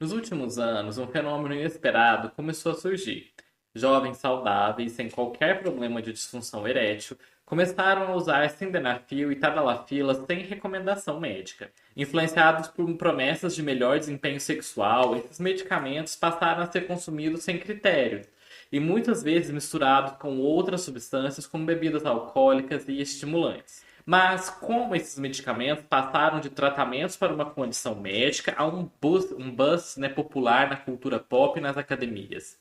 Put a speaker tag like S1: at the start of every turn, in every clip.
S1: Nos últimos anos, um fenômeno inesperado começou a surgir. Jovens saudáveis, sem qualquer problema de disfunção erétil, começaram a usar sildenafil e tadalafila sem recomendação médica. Influenciados por promessas de melhor desempenho sexual, esses medicamentos passaram a ser consumidos sem critérios e muitas vezes misturados com outras substâncias como bebidas alcoólicas e estimulantes. Mas como esses medicamentos passaram de tratamentos para uma condição médica a um buzz, né, popular na cultura pop e nas academias?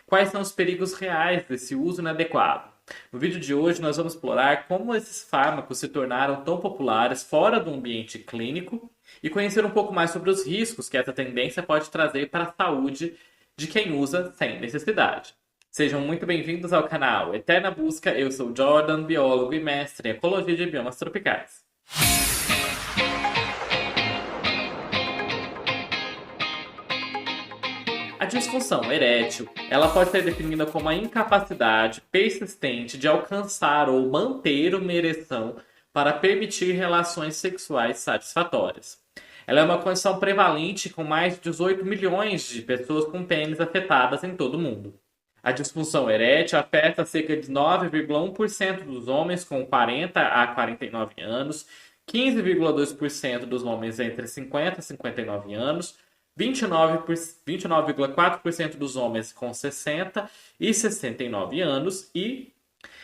S1: Quais são os perigos reais desse uso inadequado? No vídeo de hoje nós vamos explorar como esses fármacos se tornaram tão populares fora do ambiente clínico e conhecer um pouco mais sobre os riscos que essa tendência pode trazer para a saúde de quem usa sem necessidade. Sejam muito bem-vindos ao canal Eterna Busca. Eu sou Jordan, biólogo e mestre em Ecologia de Biomas Tropicais. A disfunção erétil, ela pode ser definida como a incapacidade persistente de alcançar ou manter uma ereção para permitir relações sexuais satisfatórias. Ela é uma condição prevalente com mais de 18 milhões de pessoas com pênis afetadas em todo o mundo. A disfunção erétil afeta cerca de 9,1% dos homens com 40 a 49 anos, 15,2% dos homens entre 50 e 59 anos, 29,4% dos homens com 60 e 69 anos e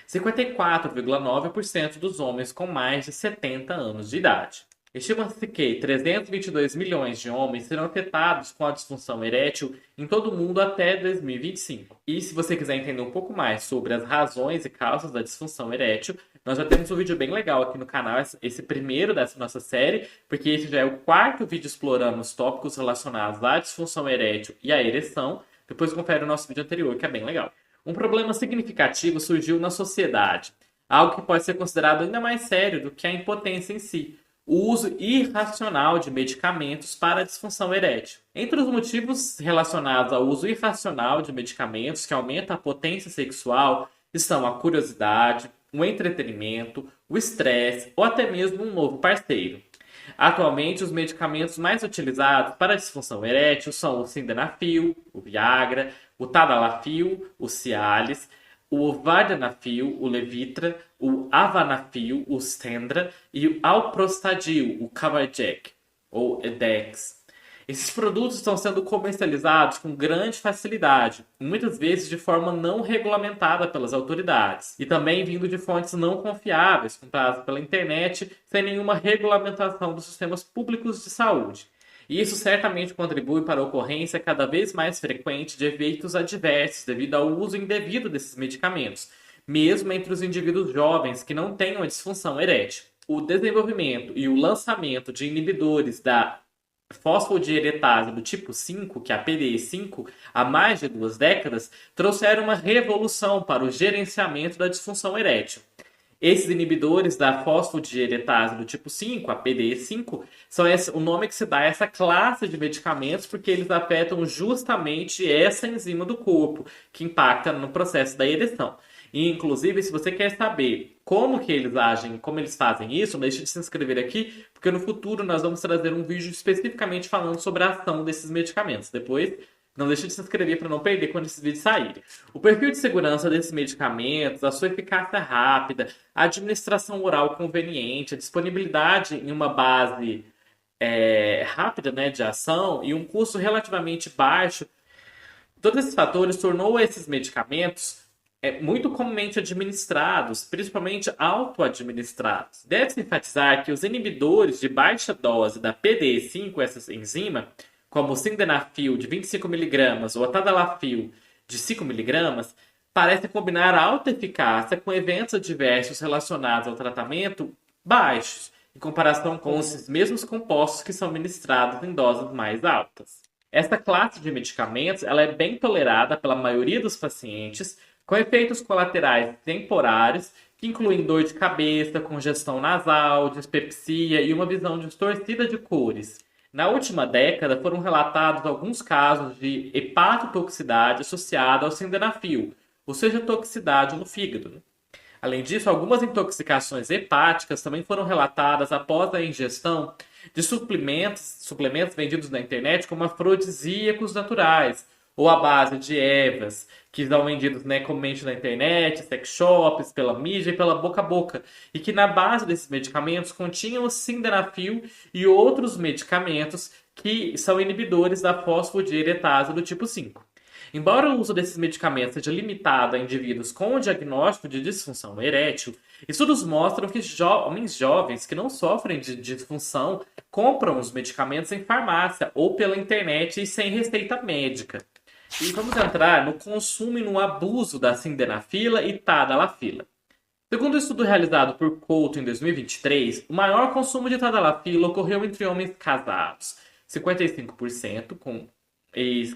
S1: 54,9% dos homens com mais de 70 anos de idade. Estima-se que 322 milhões de homens serão afetados com a disfunção erétil em todo o mundo até 2025. E se você quiser entender um pouco mais sobre as razões e causas da disfunção erétil, nós já temos um vídeo bem legal aqui no canal, esse primeiro dessa nossa série, porque esse já é o quarto vídeo explorando os tópicos relacionados à disfunção erétil e à ereção. Depois confere o nosso vídeo anterior, que é bem legal. Um problema significativo surgiu na sociedade, algo que pode ser considerado ainda mais sério do que a impotência em si: o uso irracional de medicamentos para a disfunção erétil. Entre os motivos relacionados ao uso irracional de medicamentos que aumenta a potência sexual estão a curiosidade, o entretenimento, o estresse ou até mesmo um novo parceiro. Atualmente, os medicamentos mais utilizados para a disfunção erétil são o sildenafil, o Viagra, o tadalafil, o Cialis, o vardenafil, o Levitra, o avanafil, o Stendra e o alprostadil, o Cavarjek, ou Edex. Esses produtos estão sendo comercializados com grande facilidade, muitas vezes de forma não regulamentada pelas autoridades, e também vindo de fontes não confiáveis, compradas pela internet, sem nenhuma regulamentação dos sistemas públicos de saúde. E isso certamente contribui para a ocorrência cada vez mais frequente de efeitos adversos devido ao uso indevido desses medicamentos, mesmo entre os indivíduos jovens que não tenham a disfunção erétil. O desenvolvimento e o lançamento de inibidores da fosfodieretase do tipo 5, que é a PDE5, há mais de 2 décadas, trouxeram uma revolução para o gerenciamento da disfunção erétil. Esses inibidores da fosfodieretase do tipo 5, a PDE5, são o nome que se dá a essa classe de medicamentos porque eles afetam justamente essa enzima do corpo, que impacta no processo da ereção. E, inclusive, se você quer saber como que eles agem, como eles fazem isso, não deixe de se inscrever aqui, porque no futuro nós vamos trazer um vídeo especificamente falando sobre a ação desses medicamentos. Depois, não deixe de se inscrever para não perder quando esses vídeos saírem. O perfil de segurança desses medicamentos, a sua eficácia rápida, a administração oral conveniente, a disponibilidade em uma base rápida, né, de ação e um custo relativamente baixo, todos esses fatores tornou esses medicamentos muito comumente administrados, principalmente auto-administrados. Deve-se enfatizar que os inibidores de baixa dose da PDE5, essa enzima, como o sildenafil de 25 mg ou a tadalafil de 5 mg, parecem combinar alta eficácia com eventos adversos relacionados ao tratamento baixos, em comparação com os mesmos compostos que são ministrados em doses mais altas. Esta classe de medicamentos ela é bem tolerada pela maioria dos pacientes, com efeitos colaterais temporários, que incluem dor de cabeça, congestão nasal, dispepsia e uma visão distorcida de cores. Na última década, foram relatados alguns casos de hepatotoxicidade associada ao sildenafil, ou seja, toxicidade no fígado. Além disso, algumas intoxicações hepáticas também foram relatadas após a ingestão de suplementos vendidos na internet como afrodisíacos naturais, ou à base de ervas, que são vendidos, né, comumente na internet, sex shops, pela mídia e pela boca a boca, e que na base desses medicamentos continham o sildenafil e outros medicamentos que são inibidores da fosfodieretase do tipo 5. Embora o uso desses medicamentos seja limitado a indivíduos com diagnóstico de disfunção erétil, estudos mostram que homens jovens que não sofrem de disfunção compram os medicamentos em farmácia ou pela internet e sem receita médica. E vamos entrar no consumo e no abuso da sildenafila e tadalafila. Segundo o estudo realizado por Couto em 2023, o maior consumo de tadalafila ocorreu entre homens casados, 55%,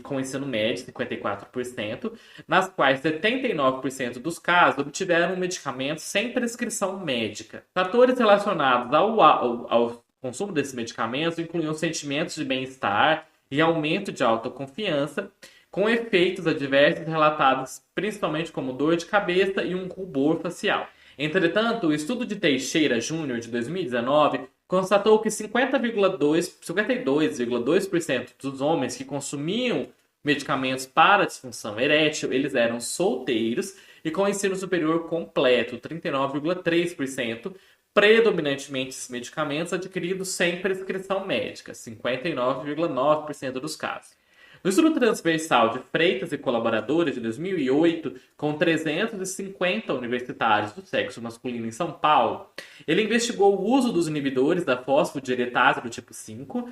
S1: com ensino médio, 54%, nas quais 79% dos casos obtiveram um medicamento sem prescrição médica. Fatores relacionados ao consumo desses medicamentos incluíam sentimentos de bem-estar e aumento de autoconfiança, com efeitos adversos relatados principalmente como dor de cabeça e um rubor facial. Entretanto, o estudo de Teixeira Júnior de 2019 constatou que 52,2% dos homens que consumiam medicamentos para disfunção erétil, eles eram solteiros e com ensino superior completo, 39,3%, predominantemente esses medicamentos adquiridos sem prescrição médica, 59,9% dos casos. No estudo transversal de Freitas e colaboradores de 2008, com 350 universitários do sexo masculino em São Paulo, ele investigou o uso dos inibidores da fosfodieretase do tipo 5,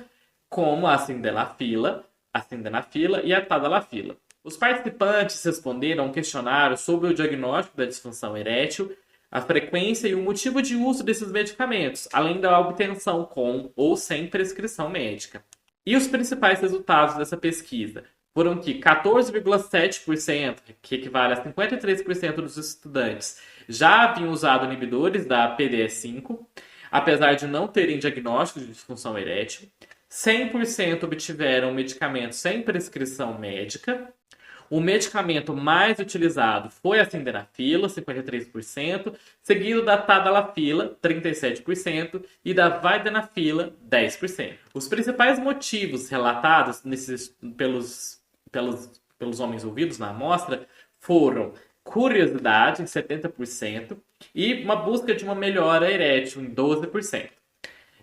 S1: como a sildenafila e a tadalafila. Os participantes responderam a um questionário sobre o diagnóstico da disfunção erétil, a frequência e o motivo de uso desses medicamentos, além da obtenção com ou sem prescrição médica. E os principais resultados dessa pesquisa foram que 14,7%, que equivale a 53% dos estudantes, já haviam usado inibidores da PDE5, apesar de não terem diagnóstico de disfunção erétil. 100% obtiveram medicamentos sem prescrição médica. O medicamento mais utilizado foi a sildenafila, 53%, seguido da tadalafila, 37%, e da vardenafila, 10%. Os principais motivos relatados pelos homens ouvidos na amostra foram curiosidade, em 70%, e uma busca de uma melhora erétil, em 12%.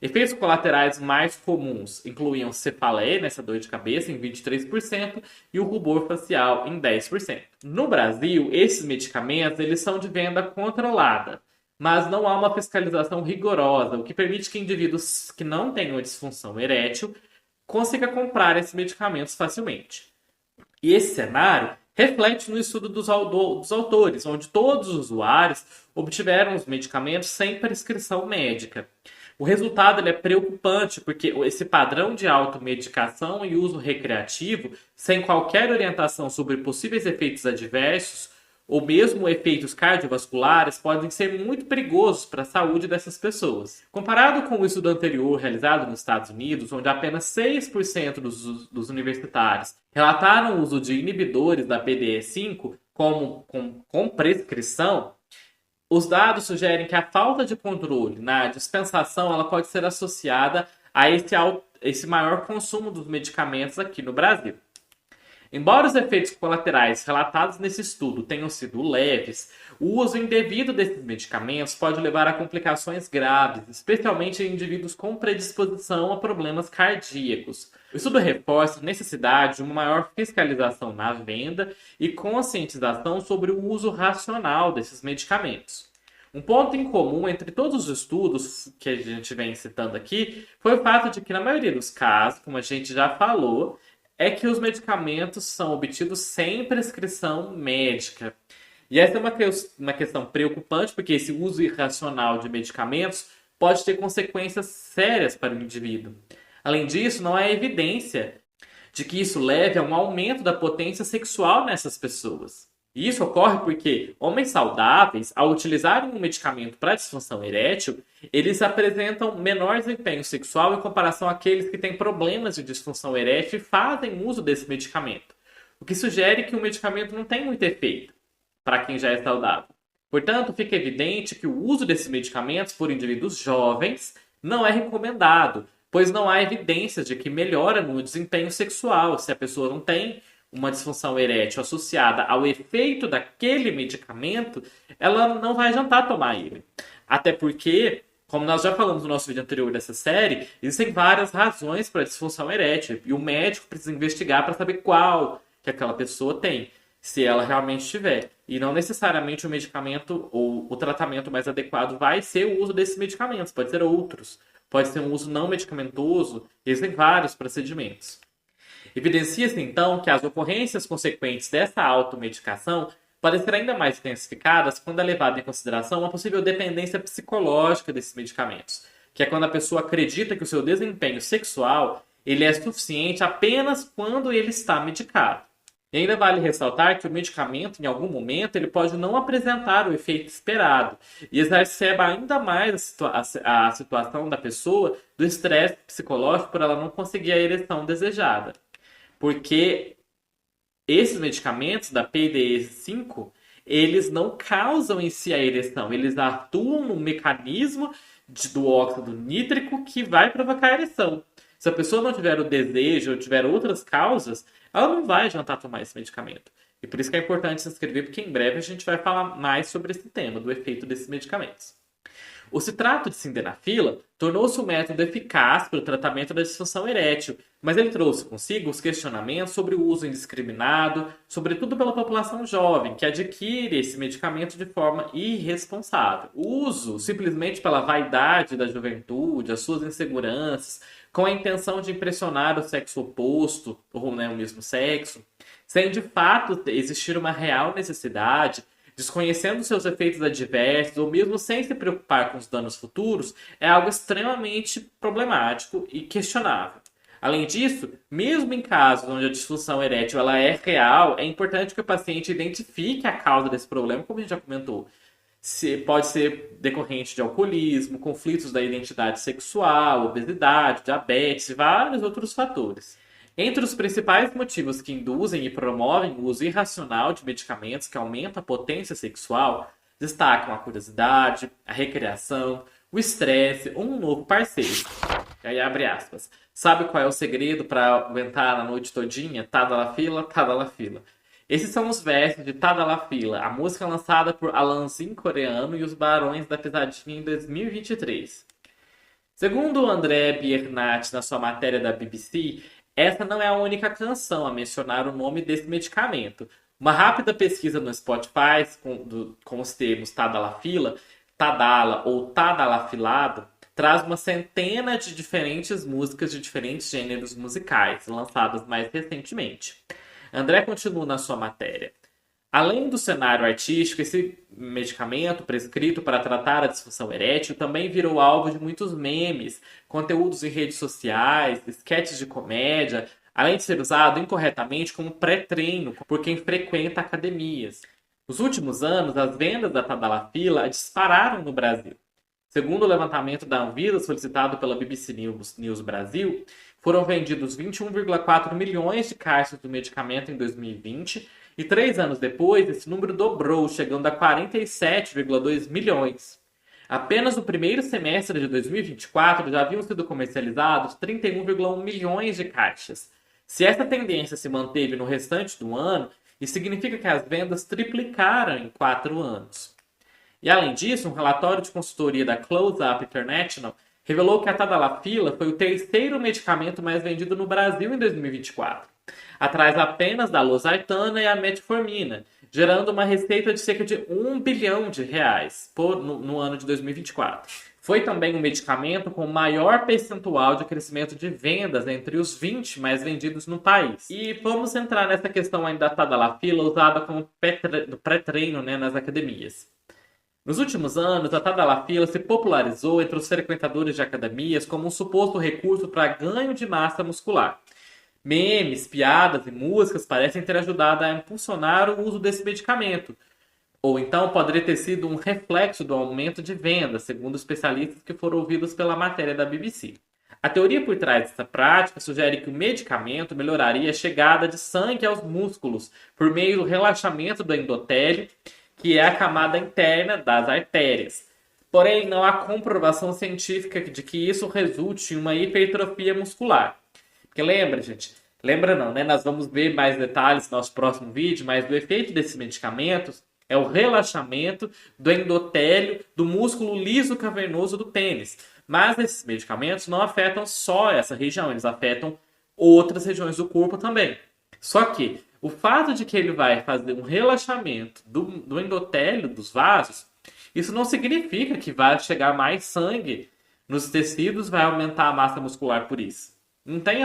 S1: Efeitos colaterais mais comuns incluíam cefaleia, nessa dor de cabeça, em 23%, e o rubor facial, em 10%. No Brasil, esses medicamentos eles são de venda controlada, mas não há uma fiscalização rigorosa, o que permite que indivíduos que não tenham disfunção erétil consigam comprar esses medicamentos facilmente. E esse cenário reflete no estudo dos autores, onde todos os usuários obtiveram os medicamentos sem prescrição médica. O resultado é preocupante, porque esse padrão de automedicação e uso recreativo, sem qualquer orientação sobre possíveis efeitos adversos, ou mesmo efeitos cardiovasculares, podem ser muito perigosos para a saúde dessas pessoas. Comparado com o estudo anterior realizado nos Estados Unidos, onde apenas 6% dos universitários relataram o uso de inibidores da PDE5 com prescrição, os dados sugerem que a falta de controle na dispensação ela pode ser associada a esse maior consumo dos medicamentos aqui no Brasil. Embora os efeitos colaterais relatados nesse estudo tenham sido leves, o uso indevido desses medicamentos pode levar a complicações graves, especialmente em indivíduos com predisposição a problemas cardíacos. O estudo reforça a necessidade de uma maior fiscalização na venda e conscientização sobre o uso racional desses medicamentos. Um ponto em comum entre todos os estudos que a gente vem citando aqui foi o fato de que, na maioria dos casos, como a gente já falou, é que os medicamentos são obtidos sem prescrição médica. E essa é uma questão preocupante, porque esse uso irracional de medicamentos pode ter consequências sérias para o indivíduo. Além disso, não há evidência de que isso leve a um aumento da potência sexual nessas pessoas. E isso ocorre porque homens saudáveis, ao utilizarem um medicamento para disfunção erétil, eles apresentam menor desempenho sexual em comparação àqueles que têm problemas de disfunção erétil e fazem uso desse medicamento. O que sugere que o medicamento não tem muito efeito para quem já é saudável. Portanto, fica evidente que o uso desses medicamentos por indivíduos jovens não é recomendado, pois não há evidências de que melhora no desempenho sexual. Se a pessoa não tem uma disfunção erétil associada ao efeito daquele medicamento, ela não vai adiantar tomar ele. Até porque, como nós já falamos no nosso vídeo anterior dessa série, existem várias razões para a disfunção erétil e o médico precisa investigar para saber qual que aquela pessoa tem, se ela realmente tiver. E não necessariamente o medicamento ou o tratamento mais adequado vai ser o uso desses medicamentos, pode ser outros. Pode ser um uso não medicamentoso, existem vários procedimentos. Evidencia-se, então, que as ocorrências consequentes dessa automedicação podem ser ainda mais intensificadas quando é levada em consideração uma possível dependência psicológica desses medicamentos, que é quando a pessoa acredita que o seu desempenho sexual ele é suficiente apenas quando ele está medicado. E ainda vale ressaltar que o medicamento, em algum momento, ele pode não apresentar o efeito esperado e exacerba ainda mais a situação da pessoa do estresse psicológico por ela não conseguir a ereção desejada. Porque esses medicamentos da PDE5, eles não causam em si a ereção, eles atuam no mecanismo do óxido nítrico que vai provocar a ereção. Se a pessoa não tiver o desejo ou tiver outras causas, ela não vai adiantar tomar esse medicamento. E por isso que é importante se inscrever, porque em breve a gente vai falar mais sobre esse tema, do efeito desses medicamentos. O citrato de sildenafila tornou-se um método eficaz para o tratamento da disfunção erétil, mas ele trouxe consigo os questionamentos sobre o uso indiscriminado, sobretudo pela população jovem, que adquire esse medicamento de forma irresponsável. O uso simplesmente pela vaidade da juventude, as suas inseguranças, com a intenção de impressionar o sexo oposto, ou o mesmo sexo, sem de fato existir uma real necessidade, desconhecendo seus efeitos adversos ou mesmo sem se preocupar com os danos futuros, é algo extremamente problemático e questionável. Além disso, mesmo em casos onde a disfunção erétil ela é real, é importante que o paciente identifique a causa desse problema, como a gente já comentou. Pode ser decorrente de alcoolismo, conflitos da identidade sexual, obesidade, diabetes e vários outros fatores. Entre os principais motivos que induzem e promovem o uso irracional de medicamentos que aumentam a potência sexual, destacam a curiosidade, a recreação, o estresse ou um novo parceiro. E aí abre aspas. Sabe qual é o segredo para aguentar a noite todinha? Tadalafila, tadalafila. Esses são os versos de Tadalafila, a música lançada por Alanzin coreano e os Barões da Pisadinha em 2023. Segundo o André Biernat na sua matéria da BBC, essa não é a única canção a mencionar o nome desse medicamento. Uma rápida pesquisa no Spotify com os termos Tadalafila, Tadala ou Tadalafilado traz uma centena de diferentes músicas de diferentes gêneros musicais, lançadas mais recentemente. André continua na sua matéria. Além do cenário artístico, esse medicamento prescrito para tratar a disfunção erétil também virou alvo de muitos memes, conteúdos em redes sociais, sketches de comédia, além de ser usado incorretamente como pré-treino por quem frequenta academias. Nos últimos anos, as vendas da Tadalafila dispararam no Brasil. Segundo o levantamento da Anvisa solicitado pela BBC News Brasil, foram vendidos 21,4 milhões de caixas do medicamento em 2020 e 3 anos depois esse número dobrou, chegando a 47,2 milhões. Apenas no primeiro semestre de 2024 já haviam sido comercializados 31,1 milhões de caixas. Se essa tendência se manteve no restante do ano, isso significa que as vendas triplicaram em 4 anos. E além disso, um relatório de consultoria da Close Up International revelou que a Tadalafila foi o terceiro medicamento mais vendido no Brasil em 2024, atrás apenas da losartana e a metformina, gerando uma receita de cerca de R$ 1 bilhão no ano de 2024. Foi também um medicamento com o maior percentual de crescimento de vendas entre os 20 mais vendidos no país. E vamos entrar nessa questão ainda da Tadalafila usada como pré-treino nas academias. Nos últimos anos, a Tadalafila se popularizou entre os frequentadores de academias como um suposto recurso para ganho de massa muscular. Memes, piadas e músicas parecem ter ajudado a impulsionar o uso desse medicamento. Ou então poderia ter sido um reflexo do aumento de vendas, segundo especialistas que foram ouvidos pela matéria da BBC. A teoria por trás dessa prática sugere que o medicamento melhoraria a chegada de sangue aos músculos por meio do relaxamento do endotélio, que é a camada interna das artérias, Porém, não há comprovação científica de que isso resulte em uma hipertrofia muscular. Porque lembra, gente, lembra não, né? Nós vamos ver mais detalhes no nosso próximo vídeo, mas o efeito desses medicamentos é o relaxamento do endotélio do músculo liso cavernoso do pênis. Mas esses medicamentos não afetam só essa região, eles afetam outras regiões do corpo também. Só que o fato de que ele vai fazer um relaxamento do endotélio dos vasos, isso não significa que vai chegar mais sangue nos tecidos, vai aumentar a massa muscular por isso. Não tem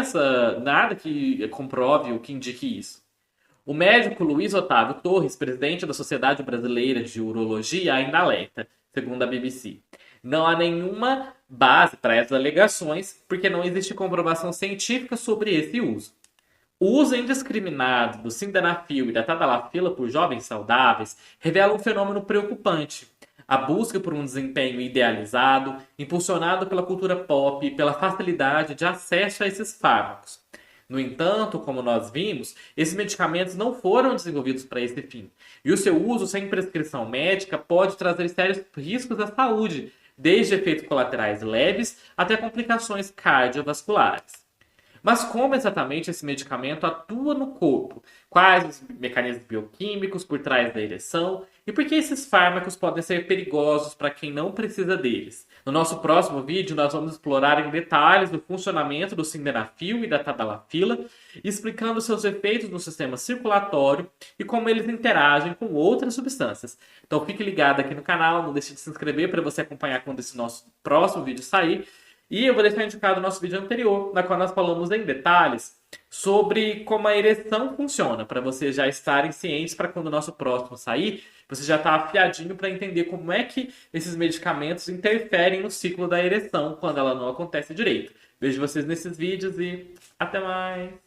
S1: nada que comprove ou que indique isso. O médico Luiz Otávio Torres, presidente da Sociedade Brasileira de Urologia, ainda alerta, segundo a BBC. Não há nenhuma base para essas alegações, porque não existe comprovação científica sobre esse uso. O uso indiscriminado do sildenafil e da tadalafila por jovens saudáveis revela um fenômeno preocupante. A busca por um desempenho idealizado, impulsionado pela cultura pop e pela facilidade de acesso a esses fármacos. No entanto, como nós vimos, esses medicamentos não foram desenvolvidos para esse fim. E o seu uso sem prescrição médica pode trazer sérios riscos à saúde, desde efeitos colaterais leves até complicações cardiovasculares. Mas como exatamente esse medicamento atua no corpo? Quais os mecanismos bioquímicos por trás da ereção? E por que esses fármacos podem ser perigosos para quem não precisa deles? No nosso próximo vídeo, nós vamos explorar em detalhes o funcionamento do sildenafil e da tadalafila, explicando seus efeitos no sistema circulatório e como eles interagem com outras substâncias. Então fique ligado aqui no canal, não deixe de se inscrever para você acompanhar quando esse nosso próximo vídeo sair. E eu vou deixar indicado o nosso vídeo anterior, na qual nós falamos em detalhes sobre como a ereção funciona, para vocês já estarem cientes para quando o nosso próximo sair, você já está afiadinho para entender como é que esses medicamentos interferem no ciclo da ereção quando ela não acontece direito. Vejo vocês nesses vídeos e até mais!